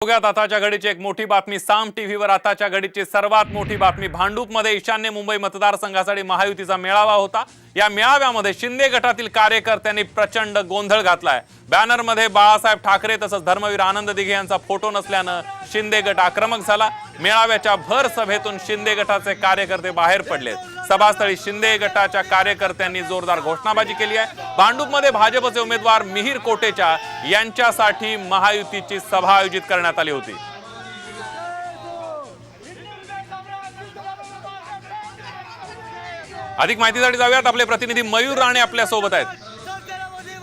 बघूयात आताच्या घडीची एक मोठी बातमी। साम टीव्हीवर आताच्या घडीची सर्वात मोठी बातमी। भांडूपमध्ये ईशान्य मुंबई मतदारसंघासाठी महायुतीचा मेळावा होता। या मेळाव्यामध्ये शिंदे गटातील कार्यकर्त्यांनी प्रचंड गोंधळ घातलाय। बॅनरमध्ये बाळासाहेब ठाकरे तसंच धर्मवीर आनंद दिघे यांचा फोटो नसल्याने शिंदे गट आक्रमक झाला। मेळाव्याच्या भर सभेतून शिंदे गटाचे कार्यकर्ते बाहेर पडले। सभास्थळी शिंदे गटाच्या कार्यकर्त्यांनी जोरदार घोषणाबाजी केली आहे। भांडूपमध्ये भाजपचे उमेदवार मिहिर कोटेचा यांच्यासाठी महायुतीची सभा आयोजित करण्यात आली होती। अधिक माहितीसाठी जाऊयात। आपले प्रतिनिधी मयूर राणे आपल्या सोबत आहेत।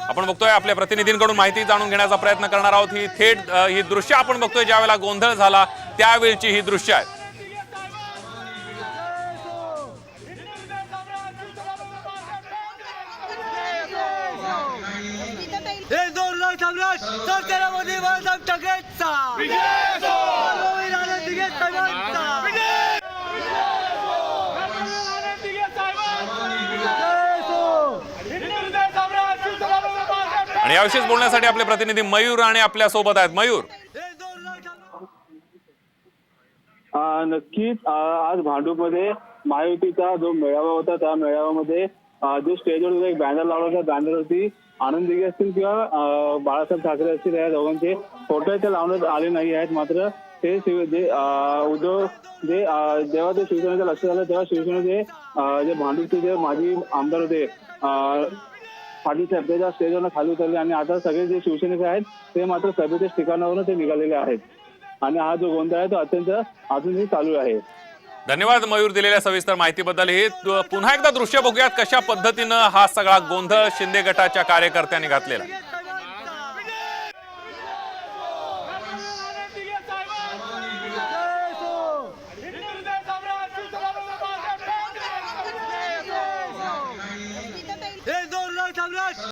आपण बघतोय आपल्या प्रतिनिधींकडून माहिती जाणून घेण्याचा प्रयत्न करणार आहोत। ही थेट ही दृश्य आपण बघतोय ज्यावेळेला गोंधळ झाला त्यावेळची ही दृश्य आहेत। आणि याविषयीच बोलण्यासाठी आपले प्रतिनिधी मयूर राणे आपल्या सोबत आहेत। मयूर, नक्कीच आज भांडूपमध्ये महायुतीचा जो मेळावा होता त्या मेळाव्यामध्ये जो स्टेजवर एक बॅनर लावला होता, बॅनरवरती आनंद दिघे असतील किंवा बाळासाहेब ठाकरे असतील या दोघांचे फोटो इथे लावण्यात आले नाही आहेत। मात्र ते जे उद्धव जेव्हा ते शिवसेनेचं लक्ष झालं तेव्हा शिवसेनेचे जे भांडूपचे जे माजी आमदार होते पाटील साहेब त्या स्टेजवरून खाली उतरले आणि आता सगळे जे शिवसेनेचे आहेत ते मात्र सभेच्या ठिकाणावरून ते निघालेले आहेत आणि हा जो गोंधळ आहे तो अत्यंत अजूनही चालू आहे। धन्यवाद मयूर दिलेल्या सविस्तर माहितीबद्दल। हे पुन्हा एकदा दृश्य बघूयात कशा पद्धतीने हा सगळा गोंधळ शिंदे गटाच्या कार्यकर्त्यांनी घातलेला।